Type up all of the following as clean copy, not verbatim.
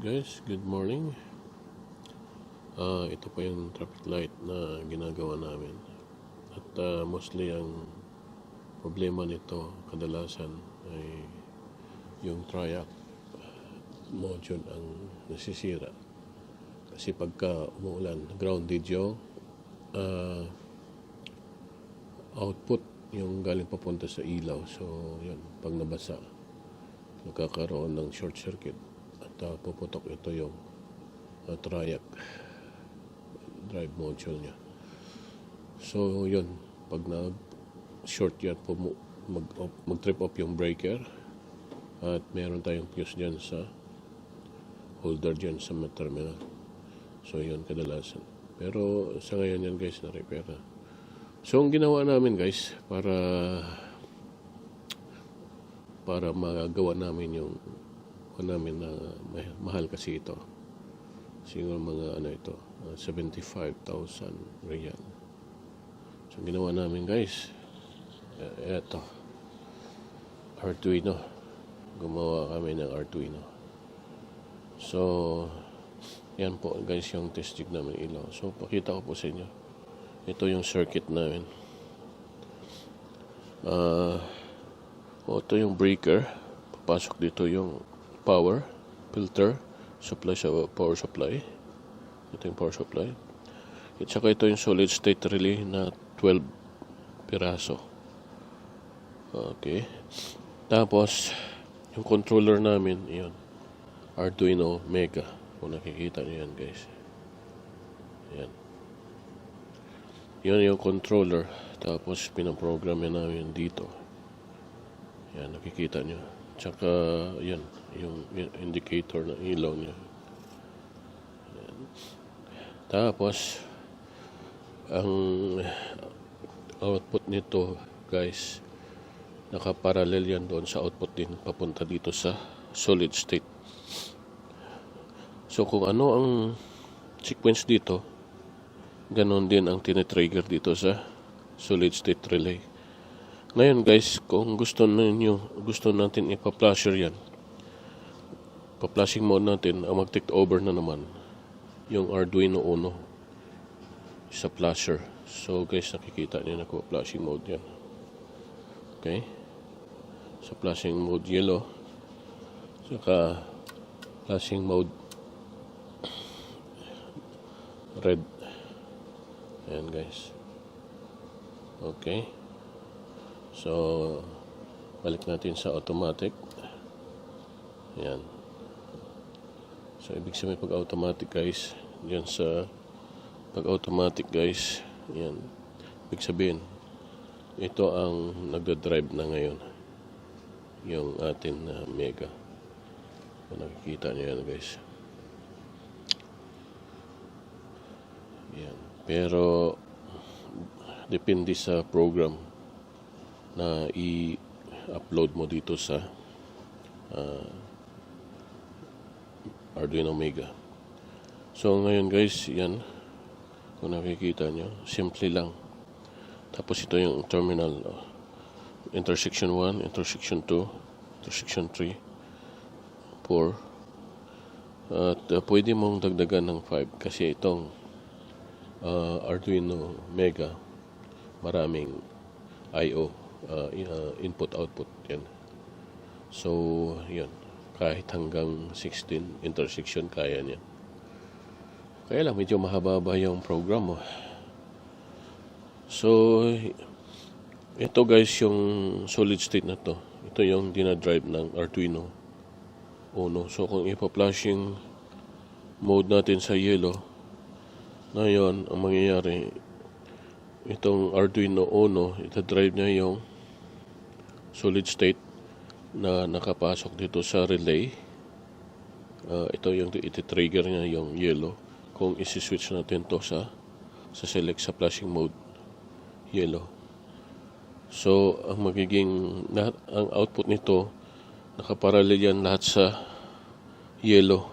Guys, good morning. Ito pa yung traffic light na ginagawa namin. At mostly ang problema nito kadalasan ay yung triac module ang nasisira. Kasi pagka umuulan, grounded yung output yung galing papunta sa ilaw. So, yun, pag nabasa, nagkakaroon ng short circuit. At puputok ito yung triac drive module niya. So yun, pag nag-short yan, mag-trip off yung breaker at meron tayong fuse dyan sa holder dyan sa terminal. So yun kadalasan. Pero sa ngayon yan guys, na-repair na. So ang ginawa namin guys, para magawa namin yung namin na mahal kasi ito. Siguro mga 75,000 real. So ginawa namin guys, eto Arduino. Gumawa kami ng Arduino. So yan po guys yung testing namin ilaw. So pakita ko po sa inyo. Ito yung circuit namin. Ito yung breaker. Papasok dito yung power filter supply sa power supply. Ito yung power supply. At saka ito yung solid state relay na 12 piraso. Okay. Tapos yung controller namin, yun, Arduino Mega. Kung nakikita niyo yan guys. Yan. Yun yung controller. Tapos pinaprogram namin dito. Yan, nakikita niyo. Tsaka yan, yung indicator ng ilaw niya. Yan. Tapos ang output nito guys, nakaparallel yan doon sa output din papunta dito sa solid state. So kung ano ang sequence dito, ganon din ang tinitrigger dito sa solid state relay. Ngayon guys, kung gusto natin ipa-flasher yan, pa-flashing mode natin, ang mag-take over na naman yung Arduino Uno sa flasher. So guys, nakikita niyo na ko flashing mode yan. Okay? Sa flashing mode yellow, saka flashing mode red. Ayan guys. Okay. So, balik natin sa automatic. Ayan. So, ibig sabihin pag automatic guys, yan sa pag automatic guys, yan. Ibig sabihin, ito ang nagda-drive na ngayon. Yung atin na Mega. So, nakikita niyo yan guys. Yan. Pero, depende sa program na i-upload mo dito sa Arduino Mega. So ngayon guys, yan, kung nakikita nyo, simple lang. Tapos ito yung terminal, intersection 1, intersection 2, intersection 3, 4, at pwede mong dagdagan ng 5 kasi itong Arduino Mega maraming I/O, input-output yan. So yun, kahit hanggang 16 intersection kaya niya. Kaya lang medyo mahaba yung program mo. So ito guys yung solid state na to. Ito yung dinadrive ng Arduino Uno. So kung ipa-flashing mode natin sa yellow, ngayon ang mangyayari, itong Arduino Uno, ita-drive niya yung solid state na nakapasok dito sa relay. Ito yung iti-trigger niya yung yellow. Kung isi-switch natin to sa select sa flashing mode yellow. So ang ang output nito nakaparallel yan lahat sa yellow.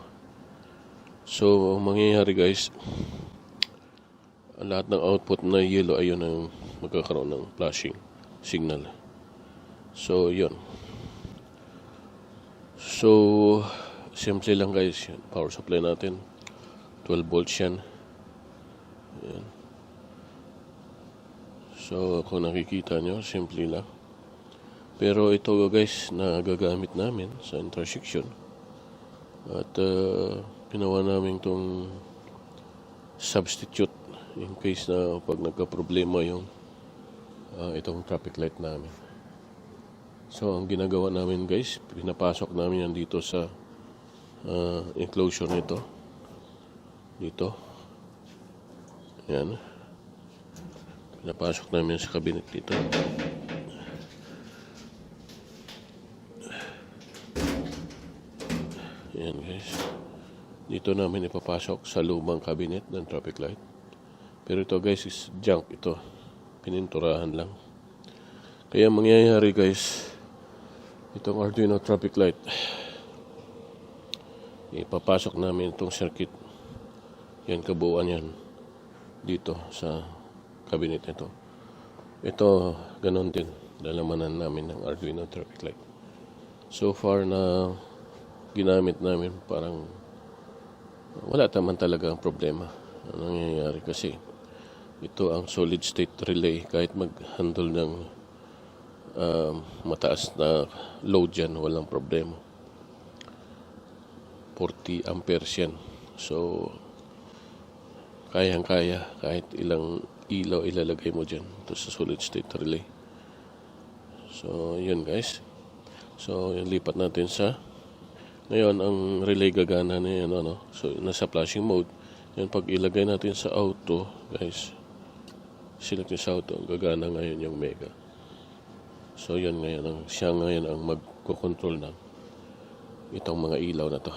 So ang mangyayari guys, lahat ng output na yellow ayun ang magkakaroon ng flashing signal. So yun. So Simple lang guys, yan. Power supply natin 12 volts yan. Yan. So kung nakikita nyo, simple lang. Pero ito guys na gagamit namin sa intersection. At ginawa namin itong substitute in case na pag nagka-problema yung itong traffic light namin. So ang ginagawa namin guys, pinapasok namin yan dito sa enclosure nito. Dito. Yan. Pinapasok namin sa cabinet dito. Yan guys. Dito namin ipapasok sa lumang cabinet ng traffic light. Pero ito guys is junk ito. Pininturahan lang. Kaya mangyayari guys, itong Arduino traffic light, ipapasok namin itong circuit. Yan, kabuuan yan. Dito sa cabinet nito. Ito, ganon din. Dalamanan namin ng Arduino traffic light. So far na ginamit namin, parang wala naman talaga ang problema. Ang nangyayari kasi ito ang solid state relay. Kahit mag-handle ng mataas na load yan, walang problema. 40 amperes yan. So kayang-kaya kahit ilang ilaw ilalagay mo dyan ito sa solid state relay. So yun guys. So yun, lipat natin sa ngayon ang relay gagana na yan, so nasa flashing mode. Yan, pag ilagay natin sa auto guys, select nyo sa auto, gagana ngayon yung mega. So yun ngayon, siya ngayon ang magkocontrol ng itong mga ilaw na to.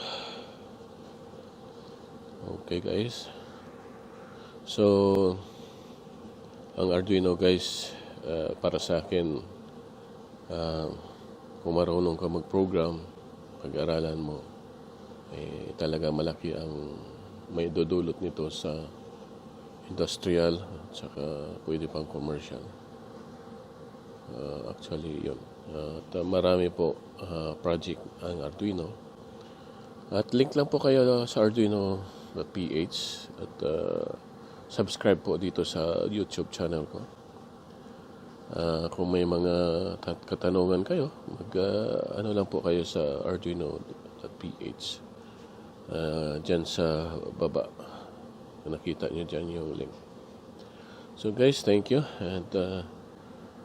Okay guys. So ang Arduino guys, para sa akin, kung marunong ka mag-program, pag-aralan mo, talaga malaki ang may dudulot nito sa industrial at saka pwede pang commercial. Actually yun. At marami po project ang Arduino. At link lang po kayo sa arduino.ph at subscribe po dito sa YouTube channel ko. Kung may mga katanungan kayo, ano lang po kayo sa arduino.ph. Dyan sa baba. Nakita nyo dyan yung link. So guys, thank you. And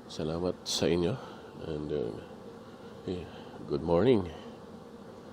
salamat sa inyo. And good morning.